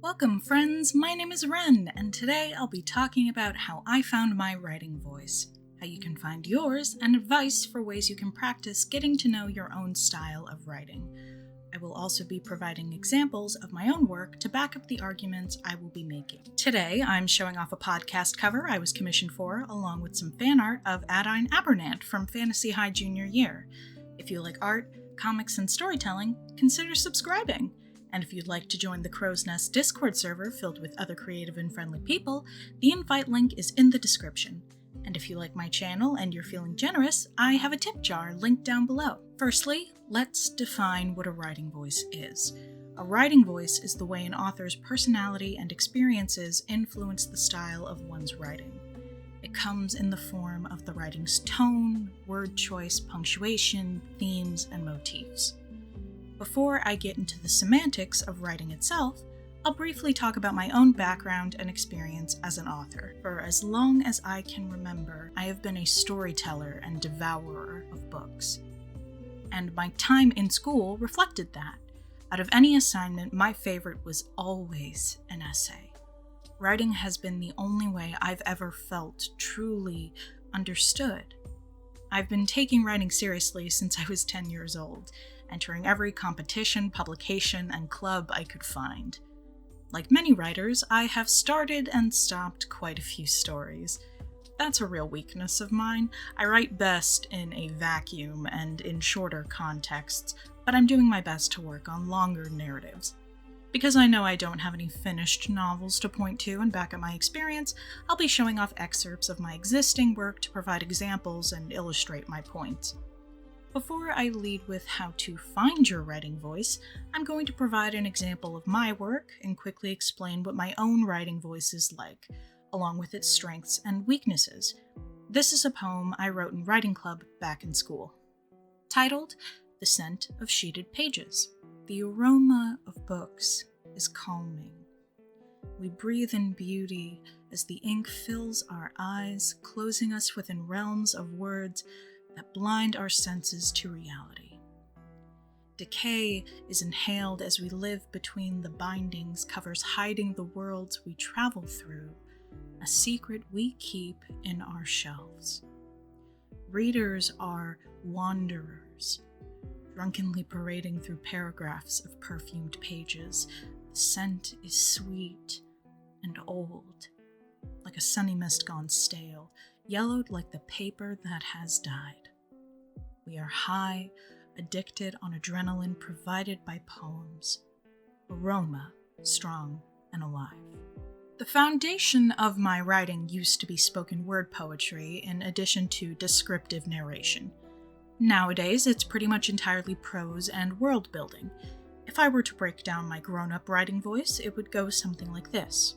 Welcome, friends! My name is Wren, and today I'll be talking about how I found my writing voice, how you can find yours, and advice for ways you can practice getting to know your own style of writing. I will also be providing examples of my own work to back up the arguments I will be making. Today, I'm showing off a podcast cover I was commissioned for, along with some fan art of Adine Abernant from Fantasy High Junior Year. If you like art, comics, and storytelling, consider subscribing. And if you'd like to join the Crow's Nest Discord server filled with other creative and friendly people, the invite link is in the description. And if you like my channel and you're feeling generous, I have a tip jar linked down below. Firstly, let's define what a writing voice is. A writing voice is the way an author's personality and experiences influence the style of one's writing. It comes in the form of the writing's tone, word choice, punctuation, themes, and motifs. Before I get into the semantics of writing itself, I'll briefly talk about my own background and experience as an author. For as long as I can remember, I have been a storyteller and devourer of books. And my time in school reflected that. Out of any assignment, my favorite was always an essay. Writing has been the only way I've ever felt truly understood. I've been taking writing seriously since I was 10 years old, entering every competition, publication, and club I could find. Like many writers, I have started and stopped quite a few stories. That's a real weakness of mine. I write best in a vacuum and in shorter contexts, but I'm doing my best to work on longer narratives. Because I know I don't have any finished novels to point to and back up my experience, I'll be showing off excerpts of my existing work to provide examples and illustrate my points. Before I lead with how to find your writing voice, I'm going to provide an example of my work and quickly explain what my own writing voice is like, along with its strengths and weaknesses. This is a poem I wrote in writing club back in school. Titled, "The Scent of Sheeted Pages." The aroma of books is calming. We breathe in beauty as the ink fills our eyes, closing us within realms of words that blind our senses to reality. Decay is inhaled as we live between the bindings, covers hiding the worlds we travel through, a secret we keep in our shelves. Readers are wanderers, drunkenly parading through paragraphs of perfumed pages. The scent is sweet and old, like a sunny mist gone stale, yellowed like the paper that has died. We are high, addicted on adrenaline provided by poems. Aroma, strong and alive. The foundation of my writing used to be spoken word poetry in addition to descriptive narration. Nowadays, it's pretty much entirely prose and world building. If I were to break down my grown-up writing voice, it would go something like this.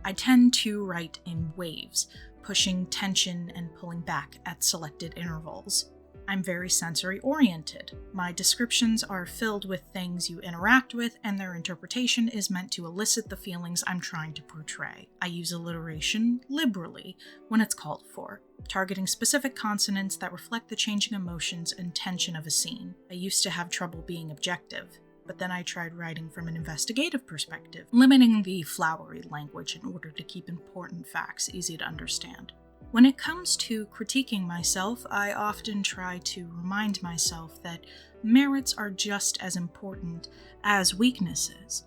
I tend to write in waves, pushing tension and pulling back at selected intervals. I'm very sensory-oriented. My descriptions are filled with things you interact with, and their interpretation is meant to elicit the feelings I'm trying to portray. I use alliteration liberally when it's called for, targeting specific consonants that reflect the changing emotions and tension of a scene. I used to have trouble being objective, but then I tried writing from an investigative perspective, limiting the flowery language in order to keep important facts easy to understand. When it comes to critiquing myself, I often try to remind myself that merits are just as important as weaknesses.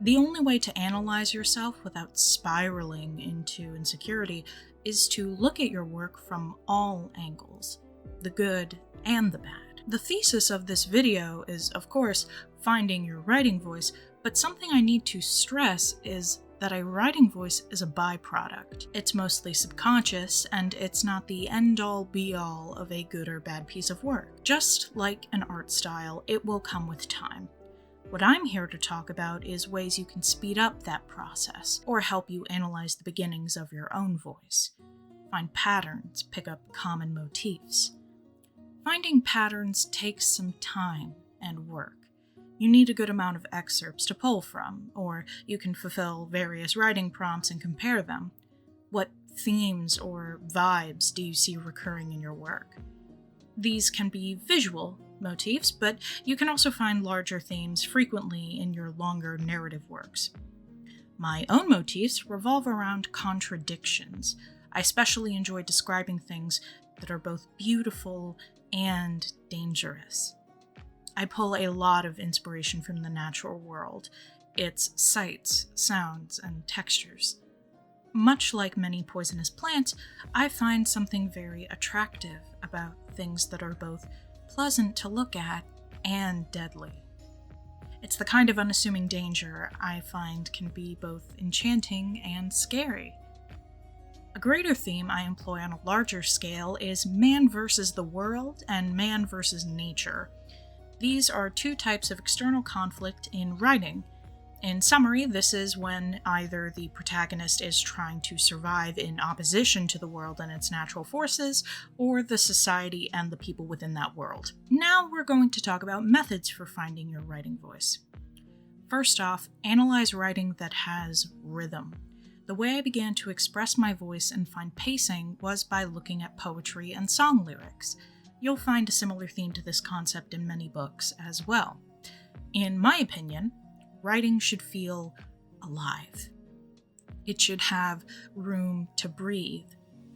The only way to analyze yourself without spiraling into insecurity is to look at your work from all angles, the good and the bad. The thesis of this video is, of course, finding your writing voice, but something I need to stress is that a writing voice is a byproduct. It's mostly subconscious, and it's not the end-all be-all of a good or bad piece of work. Just like an art style, it will come with time. What I'm here to talk about is ways you can speed up that process, or help you analyze the beginnings of your own voice. Find patterns, pick up common motifs. Finding patterns takes some time and work. You need a good amount of excerpts to pull from, or you can fulfill various writing prompts and compare them. What themes or vibes do you see recurring in your work? These can be visual, motifs, but you can also find larger themes frequently in your longer narrative works. My own motifs revolve around contradictions. I especially enjoy describing things that are both beautiful and dangerous. I pull a lot of inspiration from the natural world, its sights, sounds, and textures. Much like many poisonous plants, I find something very attractive about things that are both pleasant to look at and deadly. It's the kind of unassuming danger I find can be both enchanting and scary. A greater theme I employ on a larger scale is man versus the world and man versus nature. These are two types of external conflict in writing. In summary, this is when either the protagonist is trying to survive in opposition to the world and its natural forces, or the society and the people within that world. Now we're going to talk about methods for finding your writing voice. First off, analyze writing that has rhythm. The way I began to express my voice and find pacing was by looking at poetry and song lyrics. You'll find a similar theme to this concept in many books as well. In my opinion, writing should feel alive. It should have room to breathe,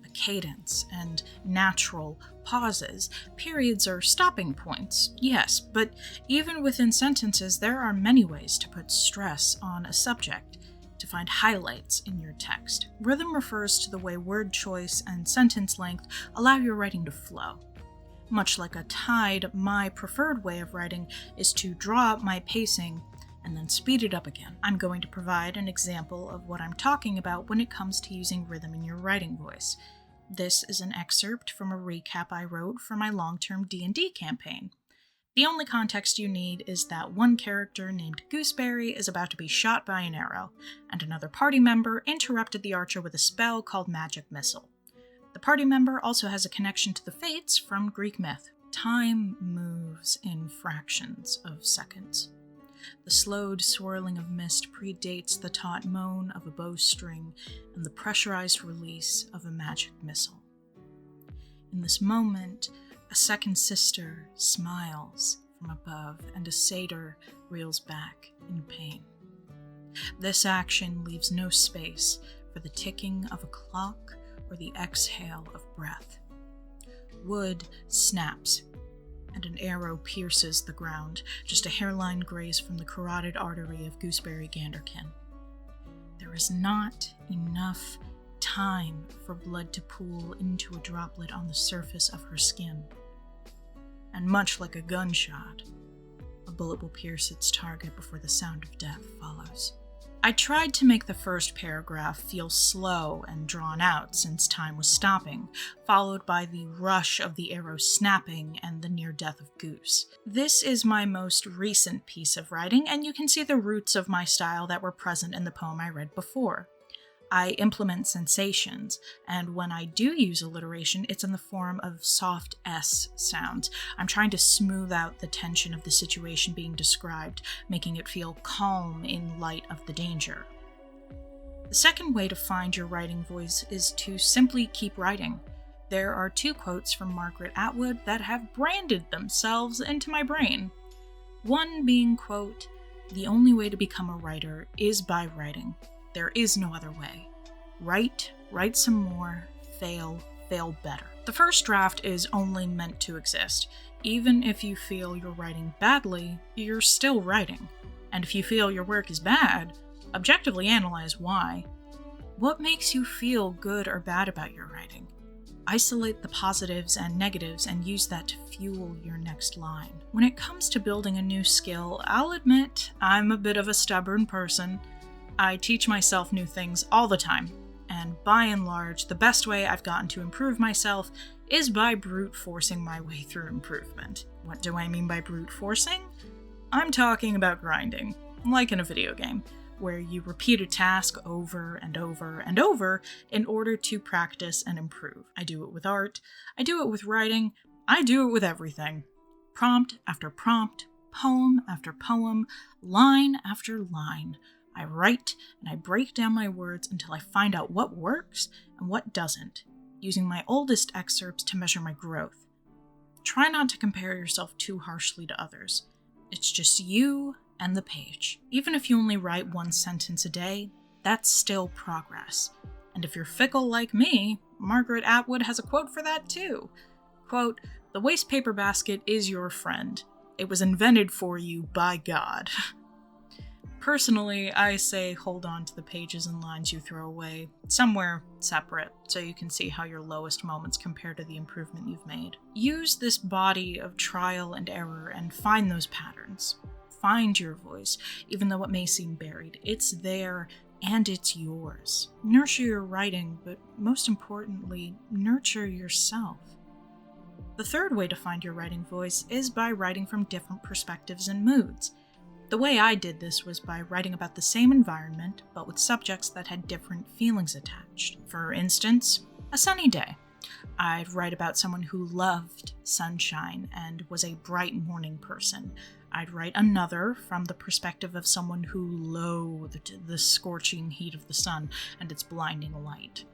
a cadence, and natural pauses. Periods are stopping points, yes, but even within sentences, there are many ways to put stress on a subject, to find highlights in your text. Rhythm refers to the way word choice and sentence length allow your writing to flow. Much like a tide, my preferred way of writing is to draw up my pacing and then speed it up again. I'm going to provide an example of what I'm talking about when it comes to using rhythm in your writing voice. This is an excerpt from a recap I wrote for my long-term D&D campaign. The only context you need is that one character named Gooseberry is about to be shot by an arrow, and another party member interrupted the archer with a spell called Magic Missile. The party member also has a connection to the Fates from Greek myth. Time moves in fractions of seconds. The slowed swirling of mist predates the taut moan of a bowstring and the pressurized release of a magic missile. In this moment, a second sister smiles from above and a satyr reels back in pain. This action leaves no space for the ticking of a clock or the exhale of breath. Wood snaps, and an arrow pierces the ground, just a hairline graze from the carotid artery of Gooseberry Ganderkin. There is not enough time for blood to pool into a droplet on the surface of her skin. And much like a gunshot, a bullet will pierce its target before the sound of death follows. I tried to make the first paragraph feel slow and drawn out since time was stopping, followed by the rush of the arrow snapping and the near death of Goose. This is my most recent piece of writing, and you can see the roots of my style that were present in the poem I read before. I implement sensations, and when I do use alliteration, it's in the form of soft S sounds. I'm trying to smooth out the tension of the situation being described, making it feel calm in light of the danger. The second way to find your writing voice is to simply keep writing. There are 2 quotes from Margaret Atwood that have branded themselves into my brain. One being, quote, "The only way to become a writer is by writing. There is no other way. Write, write some more, fail, fail better." The first draft is only meant to exist. Even if you feel you're writing badly, you're still writing. And if you feel your work is bad, objectively analyze why. What makes you feel good or bad about your writing? Isolate the positives and negatives and use that to fuel your next line. When it comes to building a new skill, I'll admit I'm a bit of a stubborn person. I teach myself new things all the time, and by and large, the best way I've gotten to improve myself is by brute forcing my way through improvement. What do I mean by brute forcing? I'm talking about grinding, like in a video game, where you repeat a task over and over and over in order to practice and improve. I do it with art, I do it with writing, I do it with everything. Prompt after prompt, poem after poem, line after line. I write and I break down my words until I find out what works and what doesn't, using my oldest excerpts to measure my growth. Try not to compare yourself too harshly to others. It's just you and the page. Even if you only write one sentence a day, that's still progress. And if you're fickle like me, Margaret Atwood has a quote for that too. Quote, "The waste paper basket is your friend. It was invented for you by God." Personally, I say hold on to the pages and lines you throw away, somewhere separate, so you can see how your lowest moments compare to the improvement you've made. Use this body of trial and error and find those patterns. Find your voice, even though it may seem buried. It's there, and it's yours. Nurture your writing, but most importantly, nurture yourself. The third way to find your writing voice is by writing from different perspectives and moods. The way I did this was by writing about the same environment, but with subjects that had different feelings attached. For instance, a sunny day. I'd write about someone who loved sunshine and was a bright morning person. I'd write another from the perspective of someone who loathed the scorching heat of the sun and its blinding light.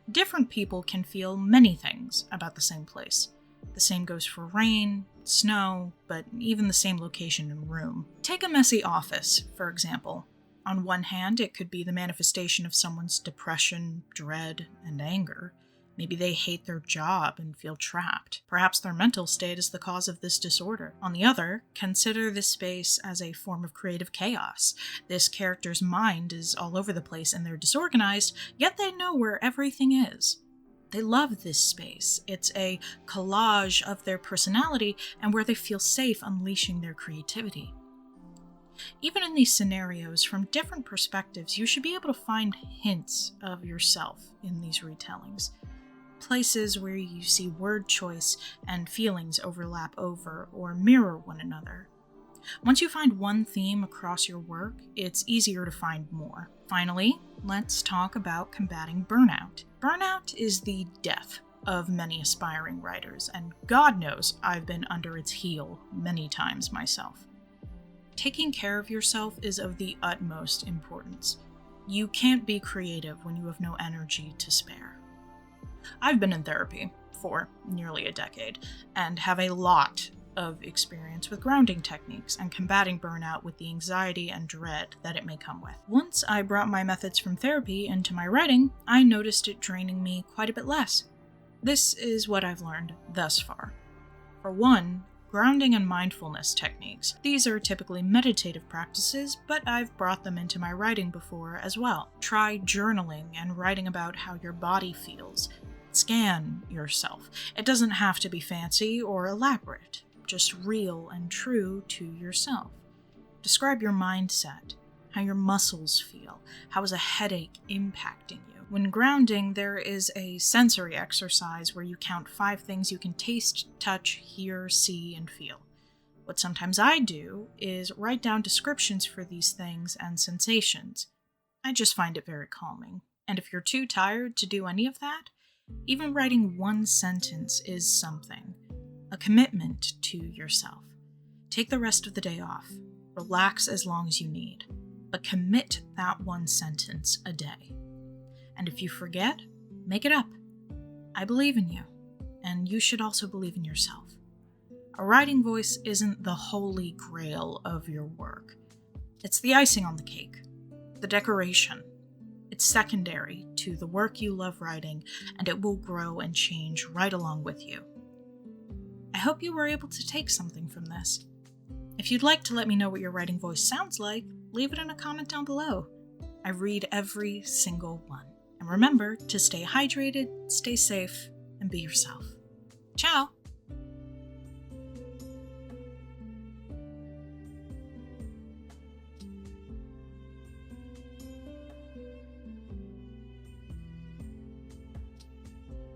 Different people can feel many things about the same place. The same goes for rain, snow, but even the same location and room. Take a messy office, for example. On one hand, it could be the manifestation of someone's depression, dread, and anger. Maybe they hate their job and feel trapped. Perhaps their mental state is the cause of this disorder. On the other, consider this space as a form of creative chaos. This character's mind is all over the place and they're disorganized, yet they know where everything is. They love this space. It's a collage of their personality and where they feel safe unleashing their creativity. Even in these scenarios, from different perspectives, you should be able to find hints of yourself in these retellings. Places where you see word choice and feelings overlap over or mirror one another. Once you find one theme across your work, it's easier to find more. Finally, let's talk about combating burnout. Burnout is the death of many aspiring writers, and God knows I've been under its heel many times myself. Taking care of yourself is of the utmost importance. You can't be creative when you have no energy to spare. I've been in therapy for nearly a decade, and have a lot of experience with grounding techniques and combating burnout with the anxiety and dread that it may come with. Once I brought my methods from therapy into my writing, I noticed it draining me quite a bit less. This is what I've learned thus far. For one, grounding and mindfulness techniques. These are typically meditative practices, but I've brought them into my writing before as well. Try journaling and writing about how your body feels. Scan yourself. It doesn't have to be fancy or elaborate. Just real and true to yourself. Describe your mindset, how your muscles feel, how is a headache impacting you. When grounding, there is a sensory exercise where you count 5 things you can taste, touch, hear, see, and feel. What sometimes I do is write down descriptions for these things and sensations. I just find it very calming. And if you're too tired to do any of that, even writing one sentence is something. A commitment to yourself. Take the rest of the day off. Relax as long as you need. But commit that one sentence a day. And if you forget, make it up. I believe in you, and you should also believe in yourself. A writing voice isn't the holy grail of your work. It's the icing on the cake, the decoration. It's secondary to the work you love writing, and it will grow and change right along with you. I hope you were able to take something from this. If you'd like to let me know what your writing voice sounds like, leave it in a comment down below. I read every single one. And remember to stay hydrated, stay safe, and be yourself. Ciao!